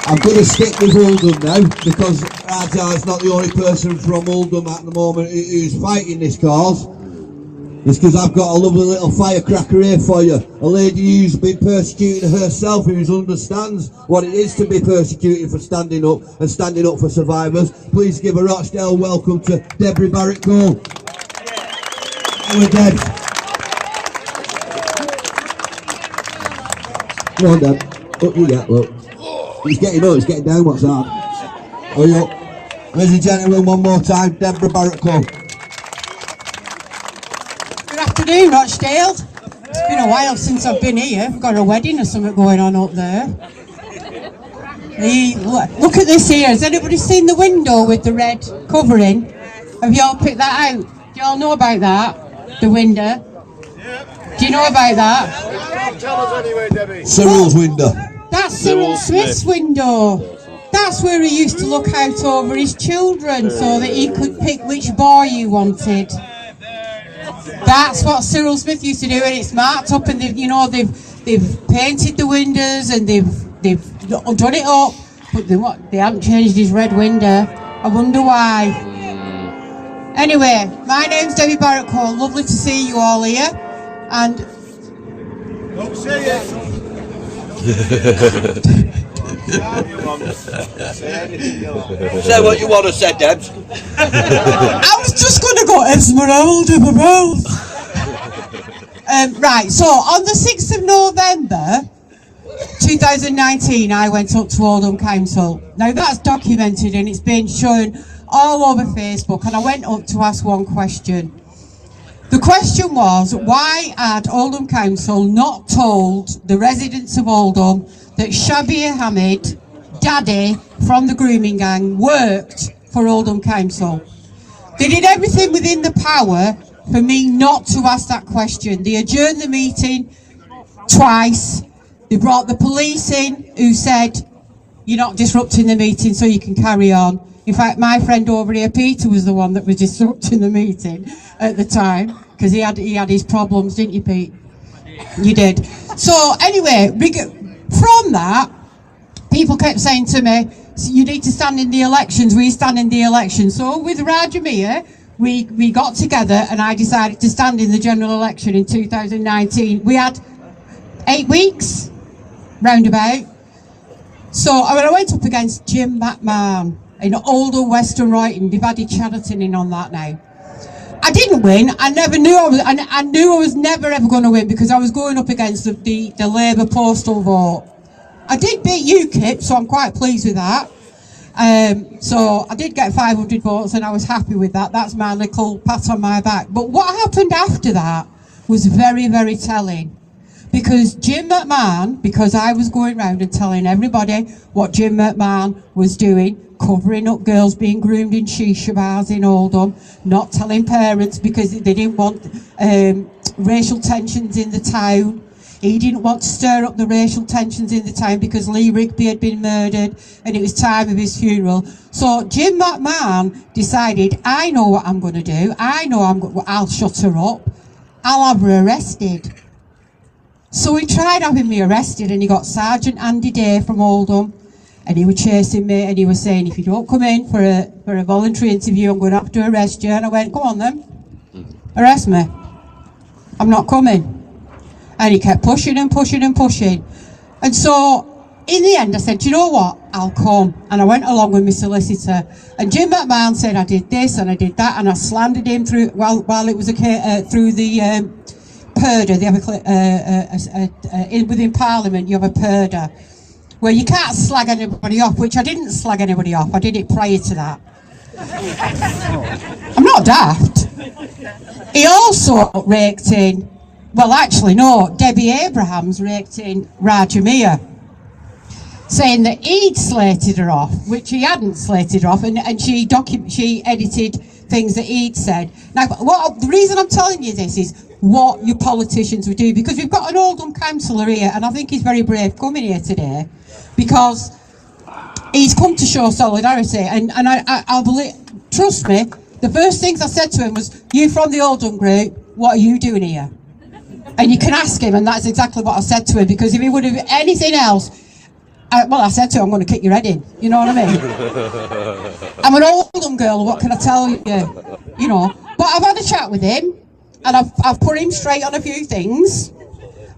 I'm going to stick with Oldham now, because Raja's not the only person from Oldham at the moment who's fighting this cause. It's because I've got a lovely little firecracker here for you. A lady who's been persecuted herself, who understands what it is to be persecuted for standing up and standing up for survivors. Please give a Rochdale welcome to Deborah Barrett Cole. Hello, Deb. Come on, Deb. Up you get, look. He's getting up, he's getting down, what's that? Oh, yeah. Ladies and gentlemen, one more time, Deborah Barrett Cole. Good afternoon, Rochdale. It's been a while since I've been here. We've got a wedding or something going on up there. Look at this here. Has anybody seen the window with the red covering? Have you all picked that out? Do you all know about that? The window? Do you know about that? Tell us anyway, Debbie. Cyril's window. That's Cyril Smith's window. That's where he used to look out over his children so that he could pick which boy he wanted. That's what Cyril Smith used to do, and it's marked up, and they've painted the windows and they've done it up, but they haven't changed his red window. I wonder why. Anyway, my name's Debbie Barrett Cole. Lovely to see you all here, and don't say it. Say what you want to say, Debs. I was just going to go Esmeralda. Right, so on the 6th of November 2019, I went up to Oldham Council. Now that's documented and it's been shown all over Facebook, and I went up to ask one question. The question was, why had Oldham Council not told the residents of Oldham that Shabir Hamid, Daddy from the grooming gang, worked for Oldham Council? They did everything within the power for me not to ask that question. They adjourned the meeting twice. They brought the police in who said, you're not disrupting the meeting so you can carry on. In fact, my friend over here, Peter, was the one that was disrupting the meeting at the time, because he had his problems, didn't you, Pete? You did. So anyway, from that, people kept saying to me, you need to stand in the elections, we stand in the elections. So with Rajamia, we got together and I decided to stand in the general election in 2019. We had 8 weeks, roundabout. So I went up against Jim McMahon in Oldham, Western Royton. They've added Chadderton in on that now. I didn't win. I knew I was never ever going to win, because I was going up against the Labour postal vote. I did beat UKIP, so I'm quite pleased with that. So I did get 500 votes and I was happy with that. That's my little pat on my back. But what happened after that was very, very telling. Because Jim McMahon, because I was going round and telling everybody what Jim McMahon was doing, covering up girls being groomed in shisha bars in Oldham, not telling parents because they didn't want racial tensions in the town. He didn't want to stir up the racial tensions in the town because Lee Rigby had been murdered and it was time of his funeral. So Jim McMahon decided, I know what I'm going to do. I know I'll shut her up. I'll have her arrested. So he tried having me arrested, and he got Sergeant Andy Day from Oldham, and he was chasing me, and he was saying, if you don't come in for a voluntary interview, I'm going to have to arrest you. And I went, go on then, arrest me. I'm not coming. And he kept pushing and pushing and pushing. And so in the end I said, you know what, I'll come. And I went along with my solicitor, and Jim McMahon said I did this and I did that, and I slandered him through while it was through the purdah. They have within Parliament you have a purdah where you can't slag anybody off, which I didn't slag anybody off. I did it prior to that. I'm not daft. He also raked in, well actually no, Debbie Abrahams raked in Rajamia, saying that he'd slated her off, which he hadn't slated her off, and she edited things that he'd said. Now, the reason I'm telling you this is what your politicians would do, because we've got an Oldham councillor here, and I think he's very brave coming here today, because he's come to show solidarity, and I'll believe, trust me, the first things I said to him was, you from the Oldham group, what are you doing here? And you can ask him, and that's exactly what I said to him, because if he would have anything else, I said to her, I'm going to kick your head in. You know what I mean? I'm an Oldham girl, what can I tell you? You know. But I've had a chat with him, and I've put him straight on a few things,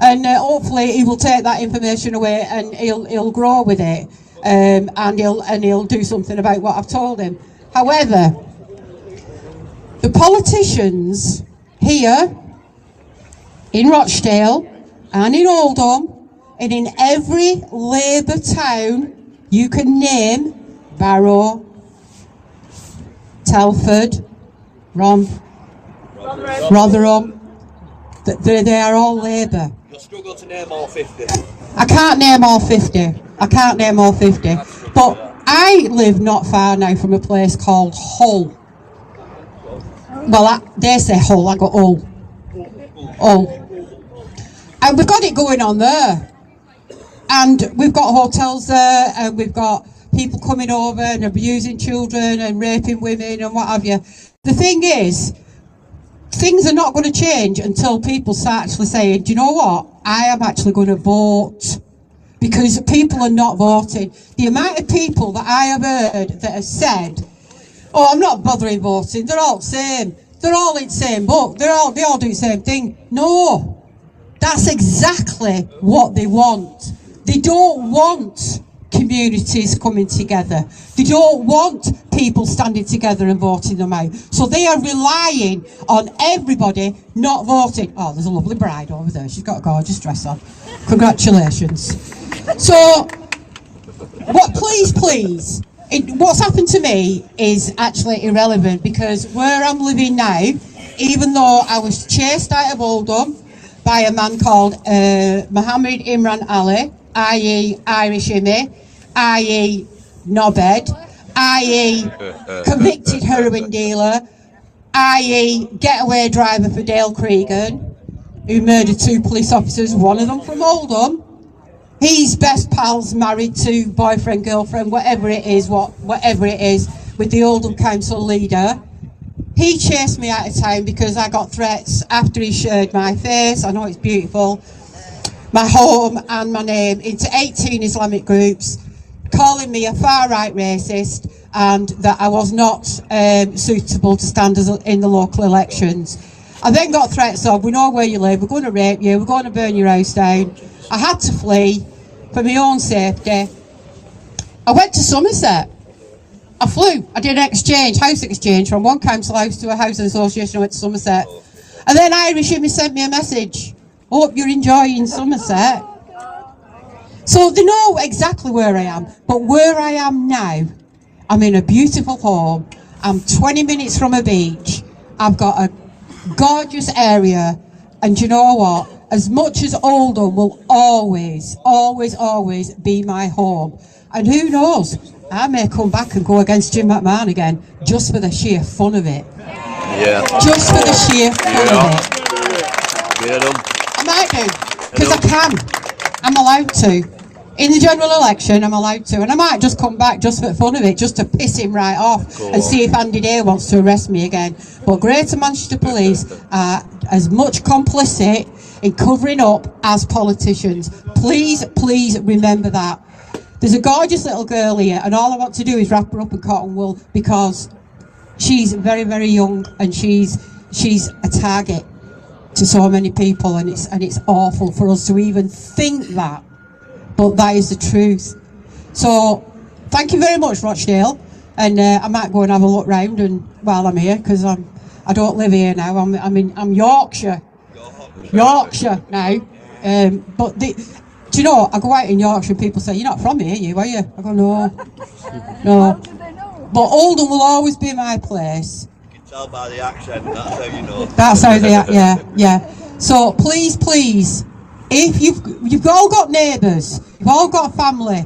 and hopefully he will take that information away and he'll grow with it, and he'll do something about what I've told him. However, the politicians here in Rochdale and in Oldham and in every Labour town you can name, Barrow, Telford, Rotherham, they are all Labour. You'll struggle to name all 50. I can't name all 50. But I live not far now from a place called Hull. Well, they say Hull, I got Hull. And we've got it going on there. And we've got hotels there, and we've got people coming over and abusing children and raping women and what have you. The thing is, things are not going to change until people start actually saying, do you know what? I am actually going to vote. Because people are not voting. The amount of people that I have heard that have said, oh, I'm not bothering voting, they're all the same. They're all in the same boat. They all do the same thing. No, that's exactly what they want. They don't want communities coming together. They don't want people standing together and voting them out. So they are relying on everybody not voting. Oh, there's a lovely bride over there. She's got a gorgeous dress on. Congratulations. So, please, what's happened to me is actually irrelevant, because where I'm living now, even though I was chased out of Oldham by a man called Mohammed Imran Ali, i.e. Irish Immy, i.e. knobhead, i.e. convicted heroin dealer, i.e. getaway driver for Dale Cregan, who murdered 2 police officers, one of them from Oldham. He's best pals, married to boyfriend, girlfriend, whatever it is, with the Oldham Council leader. He chased me out of town because I got threats after he shared my face, I know it's beautiful, my home and my name, into 18 Islamic groups, calling me a far-right racist and that I was not suitable to stand in the local elections. I then got threats of, we know where you live, we're going to rape you, we're going to burn your house down. I had to flee for my own safety. I went to Somerset. I flew. I did an house exchange from one council house to a housing association. I went to Somerset. And then Irish Immy sent me a message. Hope you're enjoying Somerset. So they know exactly where I am. But where I am now, I'm in a beautiful home. I'm 20 minutes from a beach. I've got a gorgeous area. And you know what? As much as Oldham will always be my home. And who knows, I may come back and go against Jim McMahon again, just for the sheer fun of it. Yeah. Just for the sheer fun of it. Get 'em. I might do, because I can. I'm allowed to. In the general election, I'm allowed to. And I might just come back just for the fun of it, just to piss him right off and see if Andy Day wants to arrest me again. But Greater Manchester Police are as much complicit in covering up as politicians. Please remember that. There's a gorgeous little girl here, and all I want to do is wrap her up in cotton wool, because she's very, very young, and she's a target to so many people, and it's awful for us to even think that, but that is the truth. So thank you very much, Rochdale, and I might go and have a look round and while I'm here, because I don't live here now. I'm Yorkshire now. But do you know, I go out in Yorkshire and people say, you're not from here, are you? I go, no. But Oldham will always be my place. You can tell by the accent, that's how you know. That's how they act, yeah. So please, if you've all got neighbours, you've all got family,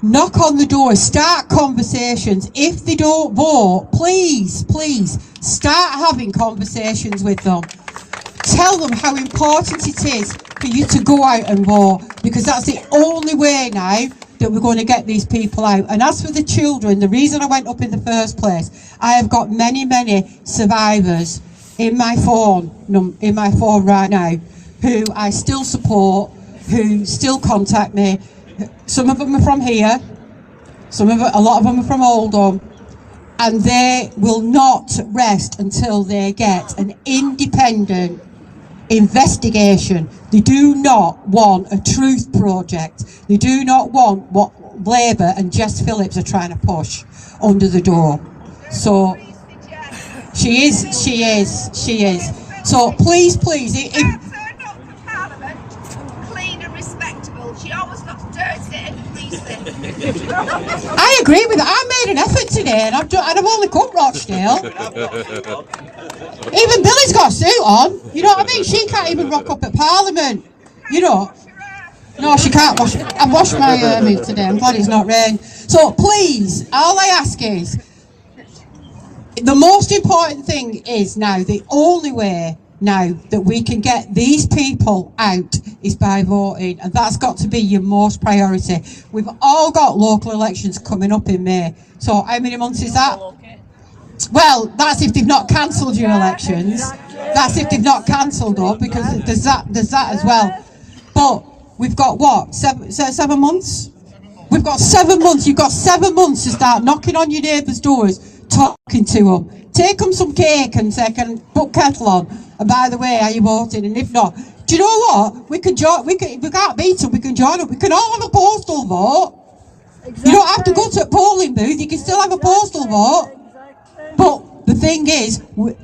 knock on the door, start conversations. If they don't vote, please, start having conversations with them. Tell them how important it is for you to go out and vote, because that's the only way now that we're going to get these people out. And as for the children, the reason I went up in the first place, I have got many survivors in my phone right now who I still support, who still contact me, some of them are from here, a lot of them are from Oldham, and they will not rest until they get an independent investigation. They do not want a truth project. They do not want what Labour and Jess Phillips are trying to push under the door. So she is. So please, if she always looks dirty and greasy. I agree with that. I made an effort today, and I've only come Rochdale. Even Billy's got a suit on. You know what I mean? She can't even rock up at Parliament. You know. No, she can't wash. I've washed my hair today. I'm glad it's not rain. So please, all I ask is, the most important thing is now, the only way now that we can get these people out is by voting, and that's got to be your most priority. We've all got local elections coming up in May. So how many months is that? Well, that's if they've not cancelled your elections. That's if they've not cancelled up, because there's that as well. But we've got what? 7 months? We've got 7 months. You've got 7 months to start knocking on your neighbours' doors, talking to them. Take them some cake and say, can put kettle on. And by the way, are you voting? And if not, do you know what? We can join. We can't beat them. We can join them. We can all have a postal vote. Exactly. You don't have to go to a polling booth. You can still have a postal vote. Exactly. But the thing is,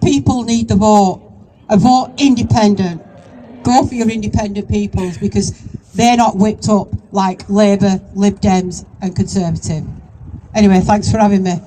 people need the vote. A vote independent. Go for your independent peoples, because they're not whipped up like Labour, Lib Dems and Conservative. Anyway, thanks for having me.